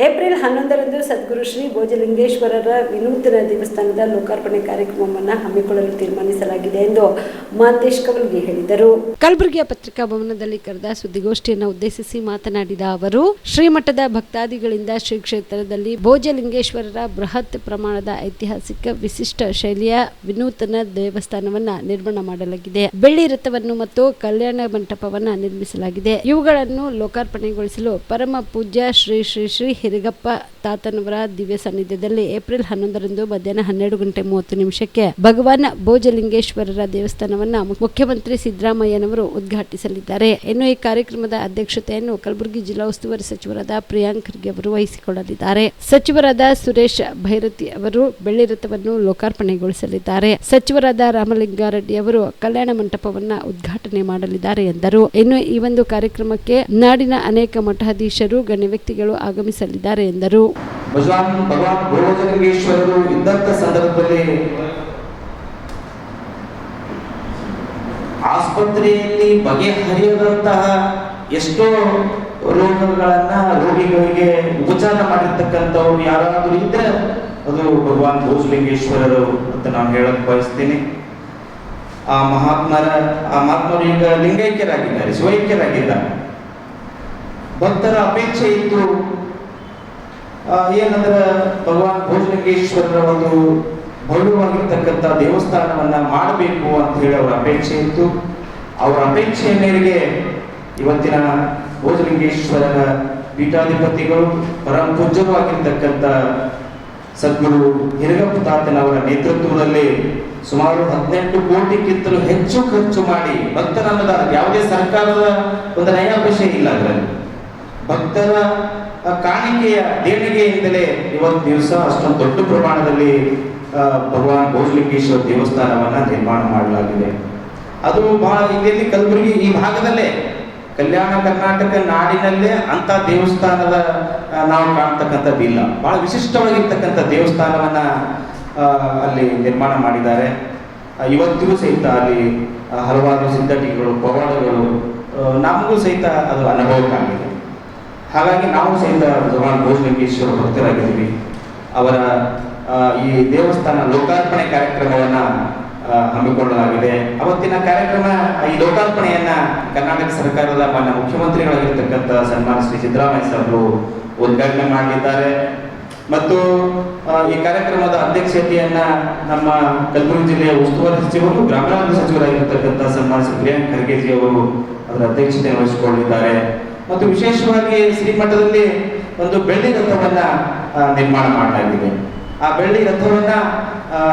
April 11ರಂದು ಸದ್ಗುರು ಶ್ರೀ ಭೋಜಲಿಂಗೇಶ್ವರರ ವಿನೂತನ ದೇವಸ್ಥಾನದ ಲೋಕಾರ್ಪಣೆ ಕಾರ್ಯಕ್ರಮವನ್ನು ಹಮ್ಮಿಕೊಳ್ಳಲು ತೀರ್ಮಾನಿಸಲಾಗಿದೆ ಎಂದು ಮಾಂತೇಶ್ ಕವಲ್ಗಿ ಹೇಳಿದರು. ಕಲಬುರಗಿಯ ಪತ್ರಿಕಾ ಭವನದಲ್ಲಿ ಕರೆದ ಸುದ್ದಿಗೋಷ್ಠಿಯನ್ನು ಉದ್ದೇಶಿಸಿ ಮಾತನಾಡಿದ ಅವರು, ಶ್ರೀಮಠದ ಭಕ್ತಾದಿಗಳಿಂದ ಶ್ರೀ ಕ್ಷೇತ್ರದಲ್ಲಿ ಭೋಜಲಿಂಗೇಶ್ವರರ ಬೃಹತ್ ಪ್ರಮಾಣದ ಐತಿಹಾಸಿಕ ವಿಶಿಷ್ಟ ಶೈಲಿಯ ವಿನೂತನ ದೇವಸ್ಥಾನವನ್ನು ನಿರ್ಮಾಣ ಮಾಡಲಾಗಿದೆ. ಬೆಳ್ಳಿ ರಥವನ್ನು ಮತ್ತು ಕಲ್ಯಾಣ ಮಂಟಪವನ್ನು ನಿರ್ಮಿಸಲಾಗಿದೆ. ಇವುಗಳನ್ನು ಲೋಕಾರ್ಪಣೆಗೊಳಿಸಲು ಪರಮ ಪೂಜ್ಯ ಶ್ರೀ ಶ್ರೀ ಶ್ರೀ ಹಿರಿಗಪ್ಪ ತಾತನವರ ದಿವ್ಯ ಸಾನ್ನಿಧ್ಯದಲ್ಲಿ ಏಪ್ರಿಲ್ 11ರಂದು ಮಧ್ಯಾಹ್ನ 12:30 ಭಗವಾನ್ ಭೋಜಲಿಂಗೇಶ್ವರರ ದೇವಸ್ಥಾನವನ್ನು ಮುಖ್ಯಮಂತ್ರಿ ಸಿದ್ದರಾಮಯ್ಯನವರು ಉದ್ಘಾಟಿಸಲಿದ್ದಾರೆ. ಇನ್ನು ಈ ಕಾರ್ಯಕ್ರಮದ ಅಧ್ಯಕ್ಷತೆಯನ್ನು ಕಲಬುರಗಿ ಜಿಲ್ಲಾ ಉಸ್ತುವಾರಿ ಸಚಿವರಾದ ಪ್ರಿಯಾಂಕ್ ಖರ್ಗೆ ಅವರು ವಹಿಸಿಕೊಳ್ಳಲಿದ್ದಾರೆ. ಸಚಿವರಾದ ಸುರೇಶ್ ಭೈರತಿ ಅವರು ಬೆಳ್ಳಿ ರಥವನ್ನು ಲೋಕಾರ್ಪಣೆಗೊಳಿಸಲಿದ್ದಾರೆ. ಸಚಿವರಾದ ರಾಮಲಿಂಗಾರೆಡ್ಡಿ ಅವರು ಕಲ್ಯಾಣ ಮಂಟಪವನ್ನು ಉದ್ಘಾಟನೆ ಮಾಡಲಿದ್ದಾರೆ ಎಂದರು. ಇನ್ನು ಈ ಒಂದು ಕಾರ್ಯಕ್ರಮಕ್ಕೆ ನಾಡಿನ ಅನೇಕ ಮಠಾಧೀಶರು ಗಣ್ಯ ವ್ಯಕ್ತಿಗಳು ಆಗಮಿಸಲಿದ್ದಾರೆ ಎಂದರು. ಭಗವಾನ್ ಭೋಜಲಿಂಗೇಶ್ವರರು ಇದ್ದಂತ ಸಂದರ್ಭದಲ್ಲಿ ಆಸ್ಪತ್ರೆಯಲ್ಲಿ ಬಗೆಹರಿಯದಂತಹ ಎಷ್ಟೋ ರೋಗಿಗಳಿಗೆ ಉಪಚಾರ ಮಾಡಿರ್ತಕ್ಕಂಥವ್ರು ಯಾರಾದರೂ ಇದ್ರೆ ಅದು ಭಗವಾನ್ ಭೋಜಲಿಂಗೇಶ್ವರರು ಅಂತ ನಾನು ಹೇಳಕ್ ಬಯಸ್ತೀನಿ. ಆ ಮಹಾತ್ಮರು ಈಗ ಲಿಂಗೈಕ್ಯರಾಗಿದ್ದಾರೆ, ಶಿವೈಕ್ಯರಾಗಿದ್ದಾರೆ. ಭಕ್ತರ ಅಪೇಕ್ಷೆ ಇತ್ತು ಏನಂದ್ರೆ ಭಗವಾನ್ ಭೋಜಲಿಂಗೇಶ್ವರರ ಒಂದು ಭವ್ಯವಾಗಿರ್ತಕ್ಕಂಥ ದೇವಸ್ಥಾನವನ್ನ ಮಾಡಬೇಕು ಅಂತ ಹೇಳಿ ಅವರ ಅಪೇಕ್ಷೆ ಇತ್ತು. ಅವರ ಅಪೇಕ್ಷೆಯ ಮೇರೆಗೆ ಇವತ್ತಿನ ಭೋಜಲಿಂಗೇಶ್ವರರ ಪೀಠಾಧಿಪತಿಗಳು ಪರಮ ಪೂಜ್ಯರು ಆಗಿರ್ತಕ್ಕಂಥ ಸದ್ಗುರು ಹಿರಿಗಪ್ಪ ತಾತನವರ ನೇತೃತ್ವದಲ್ಲಿ ಸುಮಾರು 18 ಕೋಟಿಗಿಂತಲೂ ಹೆಚ್ಚು ಖರ್ಚು ಮಾಡಿ ಭಕ್ತರ ಯಾವುದೇ ಸರ್ಕಾರದ ಒಂದು ನಯಾಪೈಸೆ ಇಲ್ಲ. ಅದರಲ್ಲಿ ಭಕ್ತರ ಕಾಣಿಕೆಯ ದೇಣಿಗೆಯಿಂದಲೇ ಇವತ್ತು ದಿವಸ ಅಷ್ಟೊಂದು ದೊಡ್ಡ ಪ್ರಮಾಣದಲ್ಲಿ ಭಗವಾನ್ ಭೋಜಲಿಂಗೇಶ್ವರ ದೇವಸ್ಥಾನವನ್ನ ನಿರ್ಮಾಣ ಮಾಡಲಾಗಿದೆ. ಅದು ಬಹಳ ಇಲ್ಲಿ ಕಲಬುರಗಿ ಈ ಭಾಗದಲ್ಲೇ ಕಲ್ಯಾಣ ಕರ್ನಾಟಕ ನಾಡಿನಲ್ಲೇ ಅಂತ ದೇವಸ್ಥಾನದ ನಾವು ಕಾಣ್ತಕ್ಕಂಥದ್ದಿಲ್ಲ. ಬಹಳ ವಿಶಿಷ್ಟವಾಗಿರ್ತಕ್ಕಂಥ ದೇವಸ್ಥಾನವನ್ನ ಅಲ್ಲಿ ನಿರ್ಮಾಣ ಮಾಡಿದ್ದಾರೆ. ಇವತ್ತಿಗೂ ಸಹಿತ ಅಲ್ಲಿ ಹಲವಾರು ಸಿದ್ಧತೆಗಳು ಪವಾಡಗಳು ನಮಗೂ ಸಹಿತ ಅದು ಅನುಭವಕ್ಕಾಗಿದೆ. ಹಾಗಾಗಿ ನಾವು ಸಹಿತ ಭಗವಾನ್ ಭೋಜಲಿಂಗೇಶ್ವರ ಭಕ್ತರಾಗಿದ್ದೀವಿ. ಅವರ ಈ ದೇವಸ್ಥಾನ ಲೋಕಾರ್ಪಣೆ ಕಾರ್ಯಕ್ರಮವನ್ನ ಹಮ್ಮಿಕೊಳ್ಳಲಾಗಿದೆ. ಅವತ್ತಿನ ಕಾರ್ಯಕ್ರಮ ಈ ಲೋಕಾರ್ಪಣೆಯನ್ನ ಕರ್ನಾಟಕ ಸರ್ಕಾರದ ಮಾನ್ಯ ಮುಖ್ಯಮಂತ್ರಿಗಳಾಗಿರ್ತಕ್ಕಂಥ ಸನ್ಮಾನ್ಯ ಶ್ರೀ ಸಿದ್ದರಾಮಯ್ಯ ಸಾಹೇಬರು ಉದ್ಘಾಟನೆ ಮಾಡಲಿದ್ದಾರೆ. ಮತ್ತು ಈ ಕಾರ್ಯಕ್ರಮದ ಅಧ್ಯಕ್ಷತೆಯನ್ನ ನಮ್ಮ ಕಲಬುರಗಿ ಜಿಲ್ಲೆಯ ಉಸ್ತುವಾರಿ ಸಚಿವರು ಗ್ರಾಮೀಣಾಭಿವೃದ್ಧಿ ಸಚಿವರಾಗಿರ್ತಕ್ಕಂಥ ಸನ್ಮಾನ್ಯ ಶ್ರೀ ಪ್ರಿಯಾಂಕ್ ಖರ್ಗೆಜಿ ಅವರು ಅದರ ಅಧ್ಯಕ್ಷತೆಯನ್ನು ವಹಿಸಿಕೊಳ್ಳಲಿದ್ದಾರೆ. ಮತ್ತು ವಿಶೇಷವಾಗಿ ಶ್ರೀಮಠದಲ್ಲಿ ಒಂದು ಬೆಳ್ಳಿ ರಥವನ್ನ ನಿರ್ಮಾಣ ಮಾಡಲಾಗಿದೆ. ಆ ಬೆಳ್ಳಿ ರಥವನ್ನ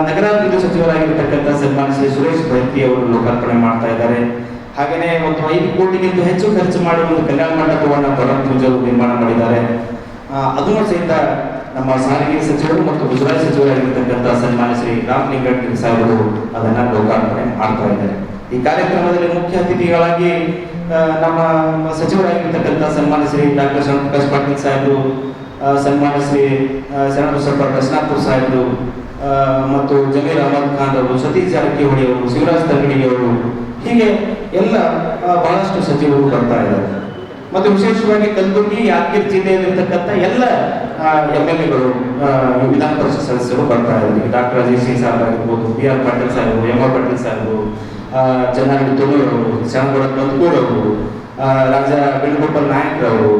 ನಗರಾಭಿವೃದ್ಧಿ ಸಚಿವರಾಗಿರ್ತಕ್ಕಂಥ ಸನ್ಮಾನ್ಯ ಶ್ರೀ ಸುರೇಶ್ ಭೈರತಿ ಅವರು ಲೋಕಾರ್ಪಣೆ ಮಾಡ್ತಾ ಇದ್ದಾರೆ. ಹಾಗೆಯೇ ಒಂದು 5 ಕೋಟಿಗಿಂತ ಹೆಚ್ಚು ಖರ್ಚು ಮಾಡಿ ಒಂದು ಕಲ್ಯಾಣ ಮಂಟಪವನ್ನು ಪರಮ ಪೂಜ್ಯರು ನಿರ್ಮಾಣ ಮಾಡಿದ್ದಾರೆ. ಅದನ್ನು ಸಹಿತ ನಮ್ಮ ಸಾರಿಗೆ ಸಚಿವರು ಮತ್ತು ಮುಜರಾಯಿ ಸಚಿವರಾಗಿರ್ತಕ್ಕಂಥ ಸನ್ಮಾನ್ಯ ಶ್ರೀ ರಾಮಲಿಂಗಾರೆಡ್ಡಿ ಸಾಹೇಬರು ಅದನ್ನ ಲೋಕಾರ್ಪಣೆ ಮಾಡ್ತಾ ಇದ್ದಾರೆ. ಈ ಕಾರ್ಯಕ್ರಮದಲ್ಲಿ ಮುಖ್ಯ ಅತಿಥಿಗಳಾಗಿ ನಮ್ಮ ಸಚಿವರಾಗಿರ್ತಕ್ಕಂಥ ಸನ್ಮಾನ್ಯ ಶ್ರೀ ಡಾಕ್ಟರ್ ಶರಣಪ್ರಕಾಶ್ ಪಾಟೀಲ್ ಸಾಹೇಬರು, ಸನ್ಮಾನ್ಯ ಶ್ರೀ ಶರಣಬಸಪ್ಪ ಕೃಷ್ಣಾಪುರ ಸಾಹೇಬರು ಮತ್ತು ಜಮೀರ್ ಅಹಮದ್ ಖಾನ್ ಅವರು, ಸತೀಶ್ ಜಾರಕಿಹೊಳಿ ಅವರು, ಶಿವರಾಜ್ ತಂಗಡಿ ಅವರು, ಹೀಗೆ ಎಲ್ಲ ಬಹಳಷ್ಟು ಸಚಿವರು ಬರ್ತಾ ಇದ್ದಾರೆ. ಮತ್ತು ವಿಶೇಷವಾಗಿ ಕಲಬುರಗಿ ಯಾದಗಿರಿ ಜಿಲ್ಲೆಯಲ್ಲಿರ್ತಕ್ಕಂಥ ಎಲ್ಲ MLAಗಳು, ವಿಧಾನ ಪರಿಷತ್ ಸದಸ್ಯರು ಬರ್ತಾ ಇದ್ದಾರೆ. ಡಾಕ್ಟರ್ ಅಜಯ್ ಸಿಂಗ್ ಸಾಹೇಬ್ ಆಗಿರ್ಬೋದು, BR ಪಾಟೀಲ್ ಸಾಹೇಬರು, MR ಪಾಟೀಲ್ ಸಾಹೇಬರು, ಜನಾರ್ದನ್ ತುಳೂರ್ ಅವರು, ಶ್ಯಾಮಗೌಡ ಕಂದಕೂರ್ ಅವರು, ರಾಜ ವೇಣುಗೋಪಾಲ್ ನಾಯಕ್ ಅವರು,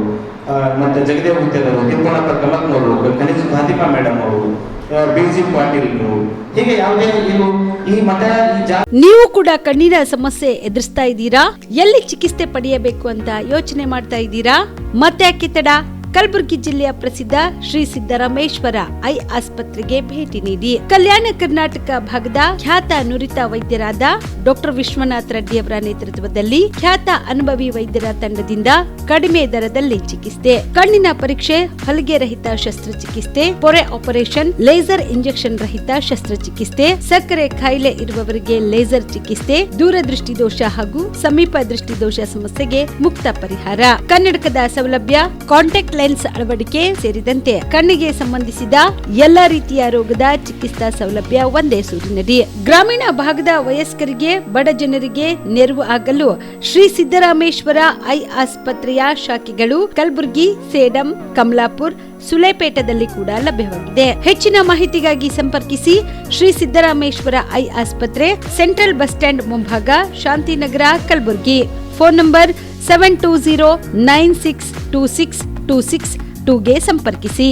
ಮತ್ತೆ ಜಗದೇವ್ ಗುತ್ತೇದಾರ್, ತಿಪ್ಪಣ್ಣಪ್ಪ ಕಮತ್ನವರು, ಖನಿಜ ಫಾತಿಮಾ ಮೇಡಮ್ ಅವರು, BG ಪಾಟೀಲ್, ಹೀಗೆ ಯಾವುದೇ ಈ ಮಠ ನೀವು ಕೂಡ ಕಣ್ಣಿನ ಸಮಸ್ಯೆ ಎದುರಿಸ್ತಾ ಇದ್ದೀರಾ? ಎಲ್ಲಿ ಚಿಕಿತ್ಸೆ ಪಡೆಯಬೇಕು ಅಂತ ಯೋಚನೆ ಮಾಡ್ತಾ ಇದ್ದೀರಾ? ಮತ್ತೆ ಯಾಕೆ ತಡ? ಕಲಬುರಗಿ ಜಿಲ್ಲೆಯ ಪ್ರಸಿದ್ಧ ಶ್ರೀ ಸಿದ್ದರಾಮೇಶ್ವರ ಐ ಆಸ್ಪತ್ರೆಗೆ ಭೇಟಿ ನೀಡಿ. ಕಲ್ಯಾಣ ಕರ್ನಾಟಕ ಭಾಗದ ಖ್ಯಾತ ನುರಿತ ವೈದ್ಯರಾದ ಡಾಕ್ಟರ್ ವಿಶ್ವನಾಥ್ ರೆಡ್ಡಿ ಅವರ ನೇತೃತ್ವದಲ್ಲಿ ಖ್ಯಾತ ಅನುಭವಿ ವೈದ್ಯರ ತಂಡದಿಂದ ಕಡಿಮೆ ದರದಲ್ಲಿ ಚಿಕಿತ್ಸೆ, ಕಣ್ಣಿನ ಪರೀಕ್ಷೆ, ಹೊಲಿಗೆ ರಹಿತ ಶಸ್ತ್ರಚಿಕಿತ್ಸೆ, ಪೊರೆ ಆಪರೇಷನ್, ಲೇಸರ್ ಇಂಜೆಕ್ಷನ್ ರಹಿತ ಶಸ್ತ್ರಚಿಕಿತ್ಸೆ, ಸಕ್ಕರೆ ಕಾಯಿಲೆ ಇರುವವರಿಗೆ ಲೇಸರ್ ಚಿಕಿತ್ಸೆ, ದೂರದೃಷ್ಟಿ ದೋಷ ಹಾಗೂ ಸಮೀಪ ದೃಷ್ಟಿ ದೋಷ ಸಮಸ್ಯೆಗೆ ಮುಕ್ತ ಪರಿಹಾರ, ಕನ್ನಡಕದ ಸೌಲಭ್ಯ, ಕಾಂಟ್ಯಾಕ್ಟ್ ಲೆನ್ಸ್ ಅಳವಡಿಕೆ ಸೇರಿದಂತೆ ಕಣ್ಣಿಗೆ ಸಂಬಂಧಿಸಿದ ಎಲ್ಲಾ ರೀತಿಯ ರೋಗದ ಚಿಕಿತ್ಸಾ ಸೌಲಭ್ಯ ಒಂದೇ ಸೂರಿನಡಿ. ಗ್ರಾಮೀಣ ಭಾಗದ ವಯಸ್ಕರಿಗೆ, ಬಡ ಜನರಿಗೆ ನೆರವು ಆಗಲು ಶ್ರೀ ಸಿದ್ದರಾಮೇಶ್ವರ ಐ ಆಸ್ಪತ್ರೆಯ ಶಾಖೆಗಳು ಕಲಬುರಗಿ, ಸೇಡಂ, ಕಮಲಾಪುರ್, ಸುಲೇಪೇಟದಲ್ಲಿ ಕೂಡ ಲಭ್ಯವಾಗಿದೆ. ಹೆಚ್ಚಿನ ಮಾಹಿತಿಗಾಗಿ ಸಂಪರ್ಕಿಸಿ ಶ್ರೀ ಸಿದ್ದರಾಮೇಶ್ವರ ಐ ಆಸ್ಪತ್ರೆ, ಸೆಂಟ್ರಲ್ ಬಸ್ ಸ್ಟ್ಯಾಂಡ್ ಮುಂಭಾಗ, ಶಾಂತಿನಗರ, ಕಲಬುರಗಿ. ಫೋನ್ ನಂಬರ್ 72096262622ಗೆ ಸಂಪರ್ಕಿಸಿ.